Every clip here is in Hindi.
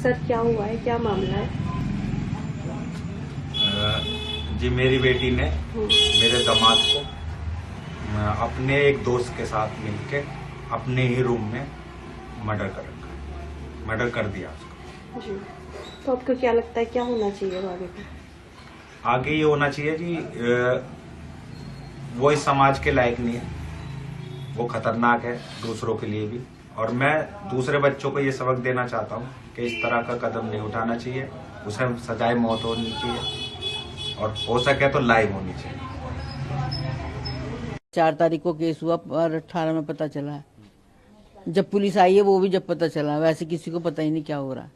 सर क्या हुआ है, क्या मामला है? जी मेरी बेटी ने मेरे दामाद को अपने एक दोस्त के साथ मिलके अपने ही रूम में मर्डर कर दिया उसको। जी, तो आपको क्या लगता है क्या होना चाहिए आगे? आगे ये होना चाहिए जी, वो इस समाज के लायक नहीं है, वो खतरनाक है दूसरों के लिए भी। और मैं दूसरे बच्चों को ये सबक देना चाहता हूँ कि इस तरह का कदम नहीं उठाना चाहिए, उसे सजाए मौत होनी चाहिए और हो सके तो लाइव होनी चाहिए। 4 तारीख को केस हुआ और 18 में पता चला है। जब पुलिस आई है वो भी जब पता चला, वैसे किसी को पता ही नहीं क्या हो रहा।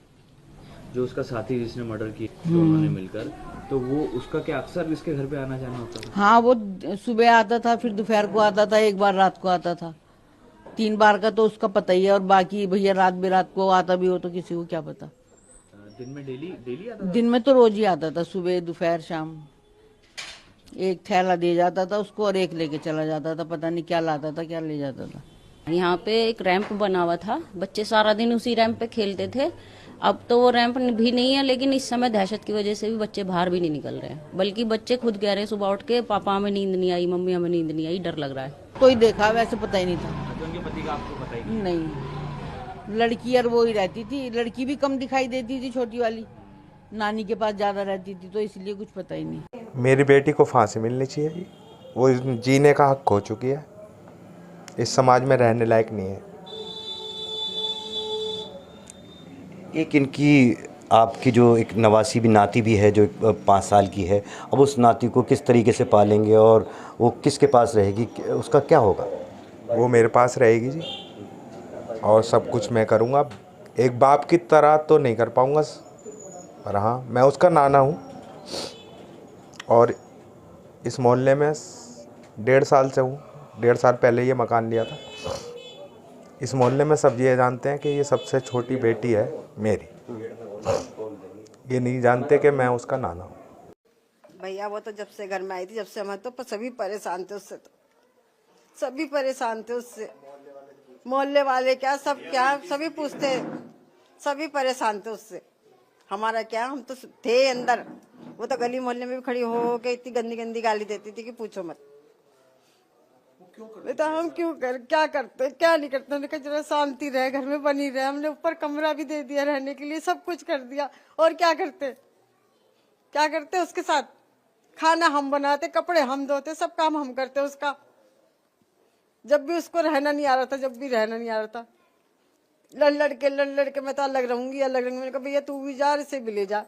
जो उसका साथी जिसने मर्डर किया दोनों ने मिलकर, तो वो उसका क्या अक्सर इसके घर पे आना जाना होता था? हाँ, वो सुबह आता था, फिर दोपहर को आता था, एक बार रात को आता था। 3 बार का तो उसका पता ही है, और बाकी भैया रात बेरात को आता भी हो तो किसी को क्या पता। दिन में डेली आता था? दिन में तो रोज ही आता था, सुबह दोपहर शाम। एक थैला दे जाता था उसको और एक लेके चला जाता था, पता नहीं क्या लाता था क्या ले जाता था। यहाँ पे एक रैंप बना हुआ था, बच्चे सारा दिन उसी रैंप पे खेलते थे। अब तो वो रैंप भी नहीं है, लेकिन इस समय दहशत की वजह से भी बच्चे बाहर भी नहीं निकल रहे हैं, बल्कि बच्चे खुद कह रहे हैं सुबह उठ के पापा हमें नींद नहीं आई, मम्मी हमें नींद नहीं आई, डर लग रहा है। कोई देखा वैसे पता ही नहीं था। तो उनके पति का आपको पता ही नहीं, लड़की और वो ही रहती थी, लड़की भी कम दिखाई देती थी, छोटी वाली नानी के पास ज्यादा रहती थी, तो इसलिए कुछ पता ही नहीं। मेरी बेटी को फांसी मिलनी चाहिए जी, वो जीने का हक खो चुकी है, इस समाज में रहने लायक नहीं है। एक इनकी आपकी जो एक नवासी भी नाती भी है जो 5 साल की है, अब उस नाती को किस तरीके से पालेंगे और वो किसके पास रहेगी, उसका क्या होगा? वो मेरे पास रहेगी जी, और सब कुछ मैं करूँगा। एक बाप की तरह तो नहीं कर पाऊँगा, पर हाँ मैं उसका नाना हूँ, और इस मोहल्ले में 1.5 साल से हूँ। 1.5 साल पहले ये मकान लिया था। इस मोहल्ले में सब ये जानते हैं कि ये सबसे छोटी बेटी है मेरी, ये नहीं जानते कि मैं उसका नाना हूँ। भैया वो तो जब से घर में आई थी, जब से हमारे तो सभी परेशान थे उससे, तो सभी परेशान थे उससे, मोहल्ले वाले क्या सब क्या सभी पूछते, सभी परेशान थे उससे। हमारा क्या, हम तो थे अंदर, वो तो गली मोहल्ले में भी खड़ी हो के इतनी गंदी गंदी गाली देती थी कि पूछो मत। बेटा हम क्यों क्या करते क्या नहीं करते, हमने कहा जरा शांति रहे, घर में बनी रहे। हमने ऊपर कमरा भी दे दिया रहने के लिए, सब कुछ कर दिया, और क्या करते उसके साथ? खाना हम बनाते, कपड़े हम धोते, सब काम हम करते उसका। जब भी उसको रहना नहीं आ रहा था, लड़ के मैं तो अलग रहूंगी। मैंने कहा भैया तू भी जा, इसे भी ले जा।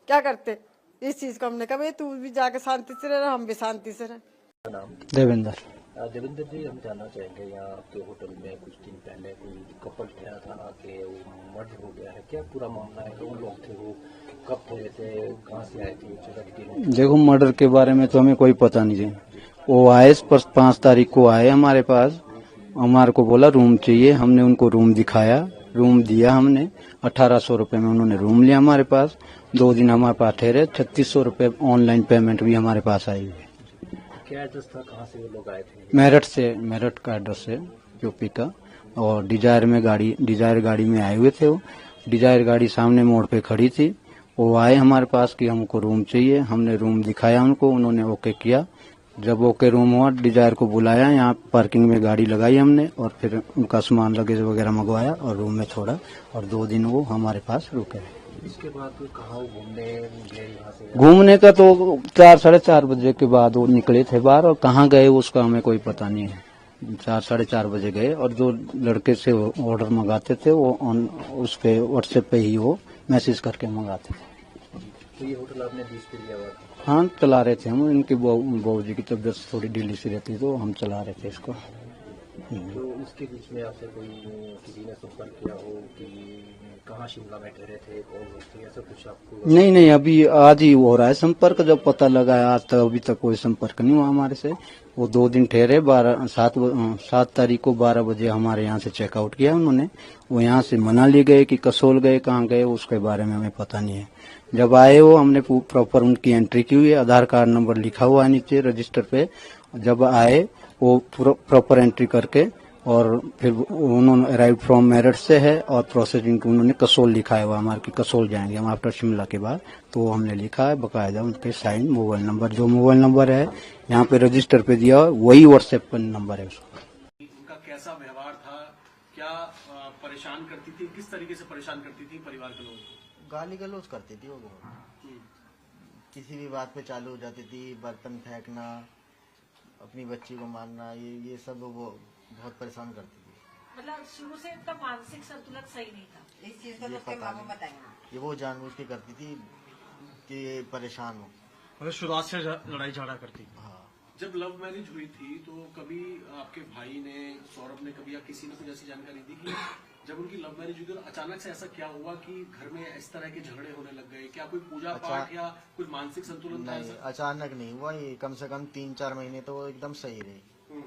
क्या करते इस चीज को? हमने कहा भैया तू भी जाके शांति से रह, हम भी शांति से रहे। देवेंद्र जी, हम जानना चाहेंगे, यहाँ आपके होटल में कुछ दिन पहले कोई कपल ठहरा था आके, वो मर्डर हो गया है, क्या पूरा मामला है? कौन लोग थे वो, कब ठहरे थे, कहाँ से आए थे? देखो, मर्डर के बारे में तो हमें कोई पता नहीं है। वो आए 5 तारीख को आए हमारे पास, हमारे को बोला रूम चाहिए, हमने उनको रूम दिखाया, रूम दिया हमने। 1800 रुपये में उन्होंने रूम लिया हमारे पास। 2 दिन हमारे पास ठहरे। 3600 रुपये ऑनलाइन पेमेंट भी हमारे पास आई है। क्या एड्रेस था, कहाँ से वो लोग आए थे? मेरठ का एड्रेस है, यूपी का। और डिजायर गाड़ी में आए हुए थे। वो डिजायर गाड़ी सामने मोड़ पे खड़ी थी। वो आए हमारे पास कि हमको रूम चाहिए, हमने रूम दिखाया उनको, उन्होंने ओके किया। जब ओके रूम हुआ, डिजायर को बुलाया, यहाँ पार्किंग में गाड़ी लगाई हमने, और फिर उनका सामान लगेज वगैरह मंगवाया और रूम में छोड़ा, और 2 दिन वो हमारे पास रुके। इसके बाद कहाँ घूमने का तो 4 साढ़े 4 बजे के बाद वो निकले थे बाहर, और कहाँ गए उसका हमें कोई पता नहीं है। 4 साढ़े 4 बजे गए, और जो लड़के से ऑर्डर मंगाते थे वो उस पे व्हाट्सएप पे ही वो मैसेज करके मंगाते थे। तो ये होटल आपने 20 पे लिया हुआ था? हाँ, चला रहे थे हम। इनकी बहू जी की तबीयत थोड़ी ढीली सी रहती, तो हम चला रहे थे इसको। तो इसके बीच में आपसे कोई किसी ने संपर्क किया हो कि कहाँ शिमला में ठहरे थे, कौन लोग थे, ऐसा कुछ आपको? नहीं, अभी आज ही हो रहा है संपर्क। जब पता लगा है, आज तक अभी तक कोई संपर्क नहीं हुआ हमारे से। वो 2 दिन ठहरे। 7 तारीख को 12 बजे हमारे यहाँ से चेकआउट किया उन्होंने। वो यहाँ से मना लिए गए कि कसोल गए, कहाँ गए उसके बारे में हमें पता नहीं है। जब आए वो, हमने प्रॉपर उनकी एंट्री की हुई है, आधार कार्ड नंबर लिखा हुआ है नीचे रजिस्टर पे। जब आए वो प्रॉपर एंट्री करके और फिर उन्होंने अराइव फ्रॉम मेरठ से है और प्रोसेसिंग उन्होंने कसोल लिखा है, वो हमारे की कसोल जाएंगे हम आफ्टर शिमला के बाद, तो हमने लिखा है बकायदा उन पे साइन, मोबाइल नंबर, जो मोबाइल नंबर है यहाँ पे रजिस्टर पे दिया वही व्हाट्सएप पर नंबर है उसका। उनका कैसा व्यवहार था, क्या परेशान करती थी, किस तरीके से परेशान करती थी परिवार के लोगों को? गाली गलौज करती थी वो बहुत, किसी भी बात पे चालू हो जाती थी, बर्तन फेंकना, अपनी बच्ची को मारना, ये सब वो बहुत परेशान करती थी। मतलब शुरू से इनका मानसिक संतुलन सही नहीं था, इस चीज को तो उसके मामा बताएंगे। ये वो जानबूझ के करती थी कि परेशान हो, मतलब शुरुआत से लड़ाई झगड़ा करती। हाँ। जब लव मैरिज हुई थी तो कभी आपके भाई ने, सौरभ ने कभी या किसी ने कुछ ऐसी जानकारी दी कि जब उनकी लव मैरिज हुई तो अचानक से ऐसा क्या हुआ कि घर में इस तरह के झगड़े होने लग गए? क्या कोई पूजा पाठ या कुछ मानसिक संतुलन था? नहीं, अचानक नहीं हुआ, ये कम से कम 3-4 महीने तो वो एकदम सही रही।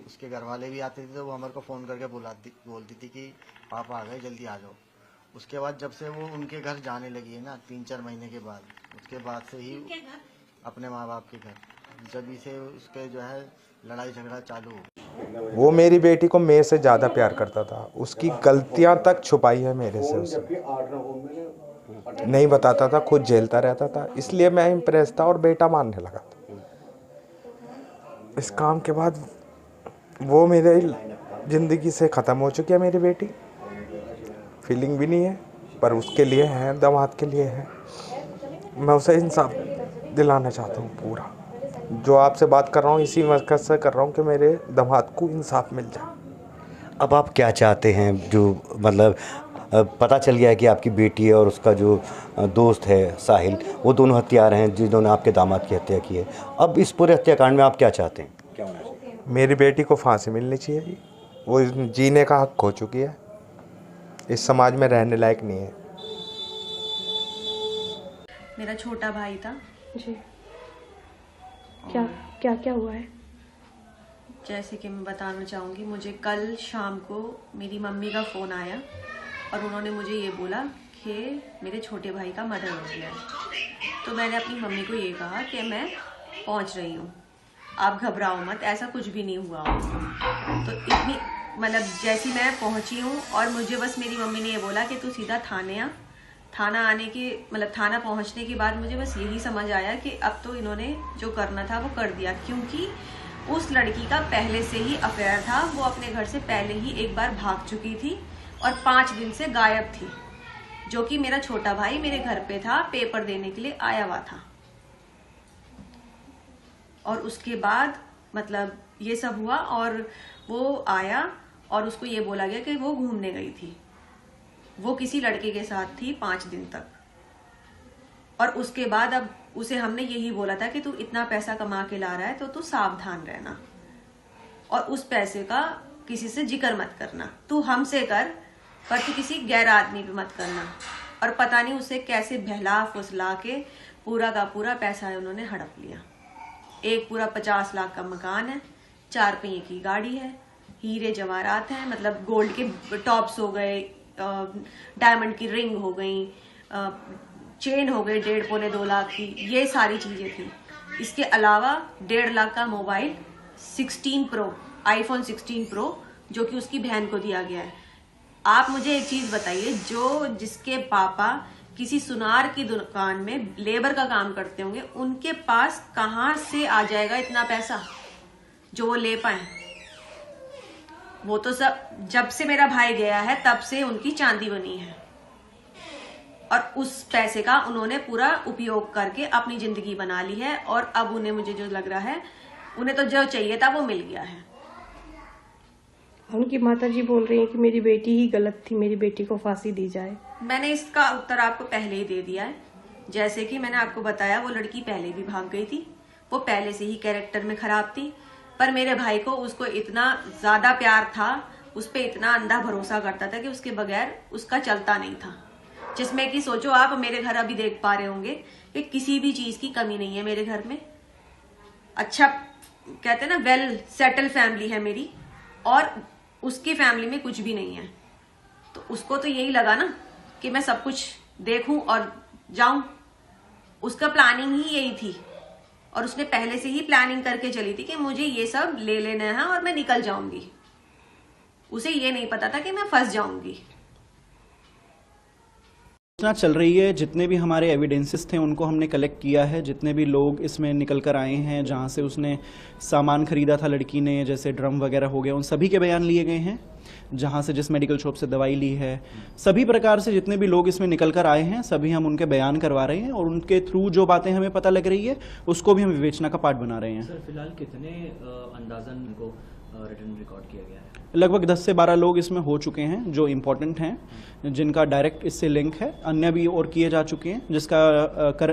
उसके घर वाले भी आते थे तो वो हमारे को फोन करके बोलती थी कि पापा आ गए, जल्दी आ जाओ। उसके बाद जब से वो उनके घर जाने लगी है ना 3-4 महीने के बाद, उसके बाद से ही अपने माँ बाप के घर, जब से उसके जो है लड़ाई झगड़ा चालू हो। वो मेरी बेटी को मेरे से ज़्यादा प्यार करता था, उसकी गलतियां तक छुपाई है मेरे से, उसे नहीं बताता था, खुद झेलता रहता था, इसलिए मैं इम्प्रेस था और बेटा मानने लगा था। इस काम के बाद वो मेरे ज़िंदगी से ख़त्म हो चुकी है मेरी बेटी, फीलिंग भी नहीं है, पर उसके लिए है, दामाद के लिए है। मैं उसे इंसाफ दिलाना चाहता हूँ पूरा, जो आपसे बात कर रहा हूँ इसी मकसद से कर रहा हूँ कि मेरे दामाद को इंसाफ मिल जाए। अब आप क्या चाहते हैं? जो मतलब पता चल गया है कि आपकी बेटी है और उसका जो दोस्त है साहिल, वो दोनों हत्यार हैं जिन्होंने आपके दामाद की हत्या की है। अब इस पूरे हत्याकांड में आप क्या चाहते हैं, क्या होना चाहिए? मेरी बेटी को फांसी मिलनी चाहिए, वो जीने का हक खो चुकी है, इस समाज में रहने लायक नहीं है। मेरा छोटा भाई था जी। क्या क्या क्या हुआ है? जैसे कि मैं बताना चाहूँगी, मुझे कल शाम को मेरी मम्मी का फ़ोन आया और उन्होंने मुझे ये बोला कि मेरे छोटे भाई का मर्डर हो गया है। तो मैंने अपनी मम्मी को ये कहा कि मैं पहुँच रही हूँ, आप घबराओ मत, ऐसा कुछ भी नहीं हुआ। तो इतनी मतलब जैसी मैं पहुँची हूँ और मुझे बस मेरी मम्मी ने ये बोला कि तू सीधा थाने आ। थाना आने के मतलब थाना पहुंचने के बाद मुझे बस यही समझ आया कि अब तो इन्होंने जो करना था वो कर दिया, क्योंकि उस लड़की का पहले से ही अफेयर था। वो अपने घर से पहले ही एक बार भाग चुकी थी और 5 दिन से गायब थी, जो कि मेरा छोटा भाई मेरे घर पे था, पेपर देने के लिए आया हुआ था। और उसके बाद मतलब ये सब हुआ और वो आया और उसको ये बोला गया कि वो घूमने गई थी, वो किसी लड़के के साथ थी 5 दिन तक। और उसके बाद अब उसे हमने यही बोला था कि तू इतना पैसा कमा के ला रहा है तो तू सावधान रहना और उस पैसे का किसी से जिक्र मत करना, तू हमसे कर पर तू किसी गैर आदमी पे मत करना। और पता नहीं उसे कैसे बहला फुसला के पूरा का पूरा पैसा है उन्होंने हड़प लिया। एक पूरा 50 लाख का मकान है, 4 पहिए की गाड़ी है, हीरे जवाहरात हैं, मतलब गोल्ड के टॉप्स हो गए, डायमंड की रिंग हो गई, चेन हो गई 1.5-2 लाख की, ये सारी चीजें थी। इसके अलावा 1.5 लाख का मोबाइल 16 प्रो, आईफोन 16 प्रो, जो कि उसकी बहन को दिया गया है। आप मुझे एक चीज बताइए, जो जिसके पापा किसी सुनार की दुकान में लेबर का काम करते होंगे, उनके पास कहाँ से आ जाएगा इतना पैसा जो वो ले पाए? वो तो सब जब से मेरा भाई गया है तब से उनकी चांदी बनी है और उस पैसे का उन्होंने पूरा उपयोग करके अपनी जिंदगी बना ली है। और अब उन्हें, मुझे जो लग रहा है, उन्हें तो जो चाहिए था वो मिल गया है। उनकी माताजी बोल रही है कि मेरी बेटी ही गलत थी, मेरी बेटी को फांसी दी जाए। मैंने इसका उत्तर आपको पहले ही दे दिया है। जैसे कि मैंने आपको बताया, वो लड़की पहले भी भाग गई थी, वो पहले से ही कैरेक्टर में खराब थी, पर मेरे भाई को उसको इतना ज्यादा प्यार था, उस पर इतना अंधा भरोसा करता था कि उसके बगैर उसका चलता नहीं था। जिसमें कि सोचो आप, मेरे घर अभी देख पा रहे होंगे कि किसी भी चीज की कमी नहीं है मेरे घर में। अच्छा कहते हैं ना, वेल सेटल फैमिली है मेरी, और उसकी फैमिली में कुछ भी नहीं है। तो उसको तो यही लगा ना कि मैं सब कुछ देखूं और जाऊं। उसका प्लानिंग ही यही थी और उसने पहले से ही प्लानिंग करके चली थी कि मुझे ये सब ले लेना है और मैं निकल जाऊंगी। उसे ये नहीं पता था कि मैं फंस जाऊंगी। सूचना चल रही है, जितने भी हमारे एविडेंसेस थे उनको हमने कलेक्ट किया है। जितने भी लोग इसमें निकल कर आए हैं, जहां से उसने सामान खरीदा था लड़की ने, जैसे ड्रम वगैरह हो गया, उन सभी के बयान लिए गए हैं। जहां से जिस मेडिकल शॉप से दवाई ली है, सभी प्रकार से जितने भी लोग इसमें निकल कर आए हैं, सभी हम उनके बयान करवा रहे हैं और उनके थ्रू जो बातें हमें पता लग रही है उसको भी हम विवेचना का पार्ट बना रहे हैं। सर फिलहाल कितने अंदाजन को रिटर्न रिकॉर्ड किया गया है? लगभग 10 से 12 लोग इसमें हो चुके हैं जो इम्पोर्टेंट हैं, जिनका डायरेक्ट इससे लिंक है। अन्य भी और किए जा चुके हैं, जिसका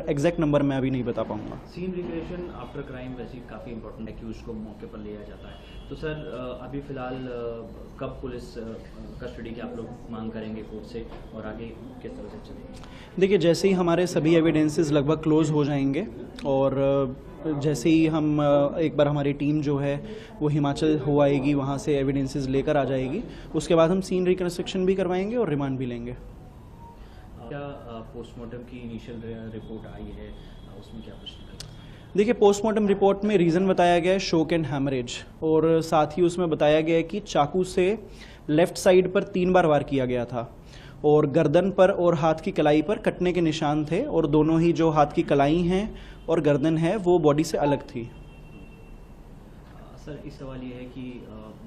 एग्जैक्ट नंबर मैं अभी नहीं बता पाऊंगा। सीन रिक्रिएशन आफ्टर क्राइम वैसे काफ़ी इंपॉर्टेंट है कि उसको मौके पर लिया जाता है। तो सर अभी फिलहाल कब पुलिस कस्टडी की आप लोग मांग करेंगे कोर्ट से और आगे किस तरह से चलेंगे? देखिए, जैसे ही हमारे सभी एविडेंसेस लगभग क्लोज हो जाएंगे और जैसे ही हम एक बार हमारी टीम जो है वो हिमाचल हो आएगी, वहाँ से एविडेंसेस लेकर आ जाएगी, उसके बाद हम सीन रिकंस्ट्रक्शन भी करवाएंगे और रिमांड भी लेंगे। क्या पोस्टमार्टम की इनिशियल रिपोर्ट आई है, उसमें क्या कुछ निकला? देखिए, पोस्टमार्टम रिपोर्ट में रीज़न बताया गया है शोक एंड हैमरेज, और साथ ही उसमें बताया गया है कि चाकू से लेफ्ट साइड पर 3 बार वार किया गया था और गर्दन पर और हाथ की कलाई पर कटने के निशान थे, और दोनों ही जो हाथ की कलाई हैं और गर्दन है वो बॉडी से अलग थी। सर इस सवाल ये है कि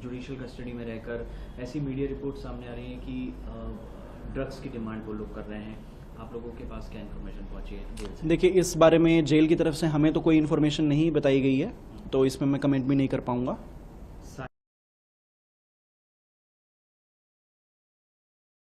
जुडिशियल कस्टडी में रहकर ऐसी मीडिया रिपोर्ट सामने आ रही है कि ड्रग्स की डिमांड वो लोग कर रहे हैं, आप लोगों के पास क्या इन्फॉर्मेशन पहुंची है? देखिए, इस बारे में जेल की तरफ से हमें तो कोई इन्फॉर्मेशन नहीं बताई गई है, तो इसमें मैं कमेंट भी नहीं कर पाऊंगा।